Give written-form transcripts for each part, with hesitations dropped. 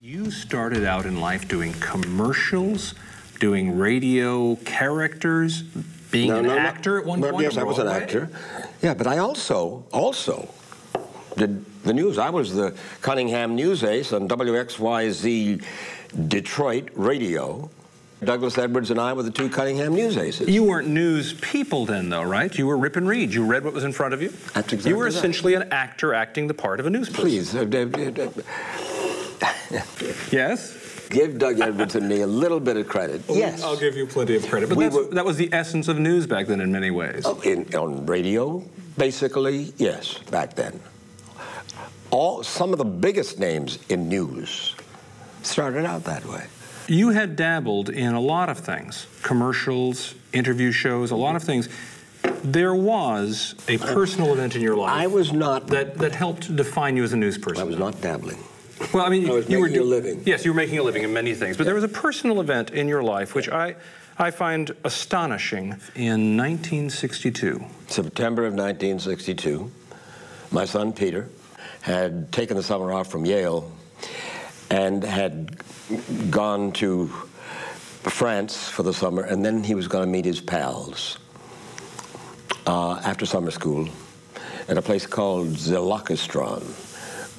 You started out in life doing commercials, doing radio characters, being an actor at one point? Yes, I was an actor. Yeah, but I also did the news. I was the Cunningham news ace on WXYZ Detroit radio. Douglas Edwards and I were the two Cunningham news aces. You weren't news people then, though, right? You were rip and read. You read what was in front of you? That's exactly You were right. essentially an actor acting the part of a news person. Please. Yes? Give Doug Edwards and me a little bit of credit. Yes. I'll give you plenty of credit. But that was the essence of news back then in many ways. On radio, basically, yes, back then. Some of the biggest names in news started out that way. You had dabbled in a lot of things, commercials, interview shows, a lot of things. There was a personal event in your life I was not that helped define you as a news person. I was not dabbling. Well, I mean, I was making a living. Yes, you were making a living in many things, but there was a personal event in your life which I find astonishing. In 1962. September of 1962, my son Peter had taken the summer off from Yale and had gone to France for the summer, and then he was going to meet his pals after summer school at a place called Zilakistron,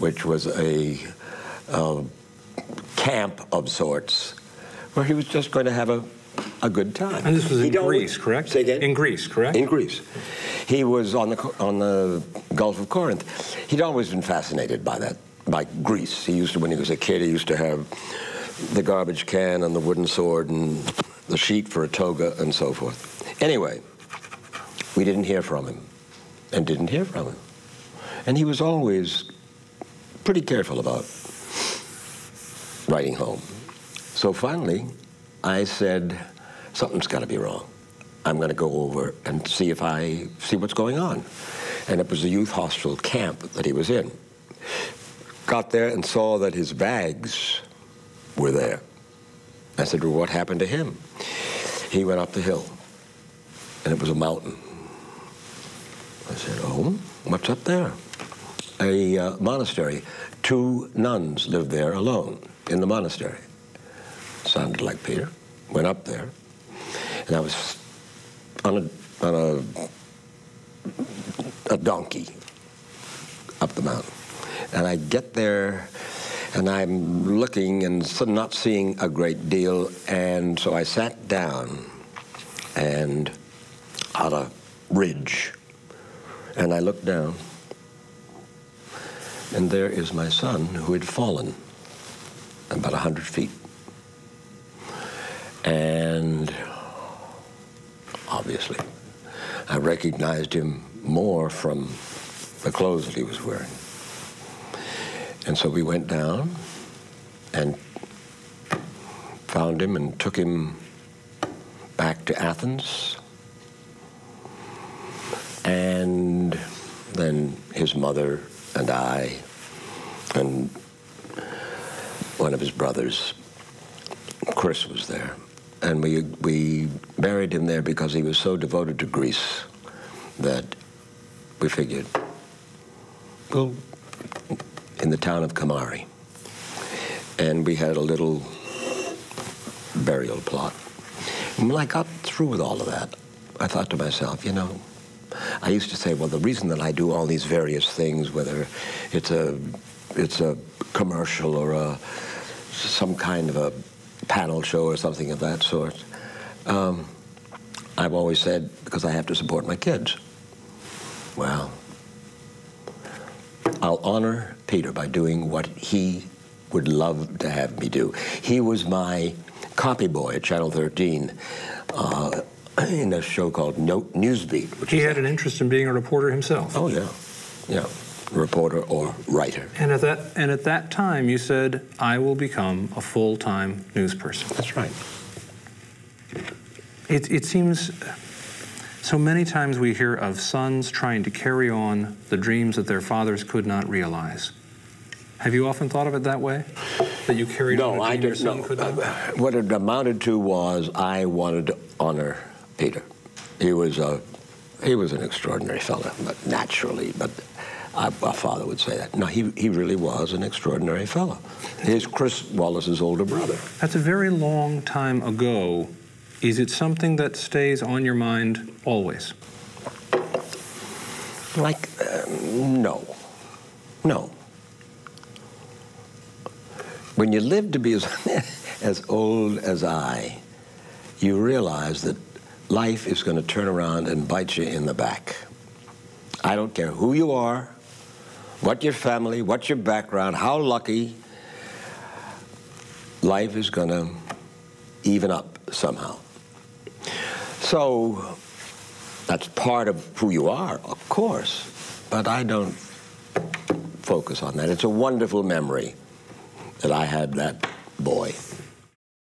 which was a camp of sorts where he was just going to have a good time. And this was in Greece, correct? Say again? In Greece, correct? In Greece. He was on the Gulf of Corinth. He'd always been fascinated by Greece. When he was a kid, he used to have the garbage can and the wooden sword and the sheet for a toga and so forth. Anyway, we didn't hear from him and didn't hear from him. And he was always pretty careful about writing home. So finally, I said, something's got to be wrong. I'm going to go over and see what's going on. And it was a youth hostel camp that he was in. Got there and saw that his bags were there. I said, well, what happened to him? He went up the hill, and it was a mountain. I said, oh, what's up there? A monastery. 2 nuns lived there alone in the monastery. Sounded like Peter. Went up there, and I was on a donkey up the mountain. And I get there, and I'm looking and not seeing a great deal, and so I sat down and on a ridge, and I looked down, and there is my son who had fallen about 100 feet. And obviously, I recognized him more from the clothes that he was wearing. And so we went down and found him and took him back to Athens. And then his mother and I and one of his brothers, Chris, was there. And we buried him there because he was so devoted to Greece that we figured, well, in the town of Kamari. And we had a little burial plot. And when I got through with all of that, I thought to myself, you know, I used to say, well, the reason that I do all these various things, whether it's a commercial or some kind of a panel show or something of that sort, I've always said, because I have to support my kids. Well, I'll honor Peter by doing what he would love to have me do. He was my copy boy at Channel 13 in a show called Newsbeat. He had an interest in being a reporter himself. Oh, yeah. Yeah. Reporter or writer. And at that time, you said, I will become a full-time news person. That's right. It seems so many times we hear of sons trying to carry on the dreams that their fathers could not realize. Have you often thought of it that way? That you carried on a dream your son could not? What it amounted to was I wanted to honor Peter. He was an extraordinary fellow, but naturally, but Our father would say that. No, he really was an extraordinary fellow. He's Chris Wallace's older brother. That's a very long time ago. Is it something that stays on your mind always? Like, no. No. When you live to be as old as I, you realize that life is going to turn around and bite you in the back. I don't care who you are, what your family, what your background, how lucky, life is going to even up somehow. So that's part of who you are, of course, but I don't focus on that. It's a wonderful memory that I had that boy.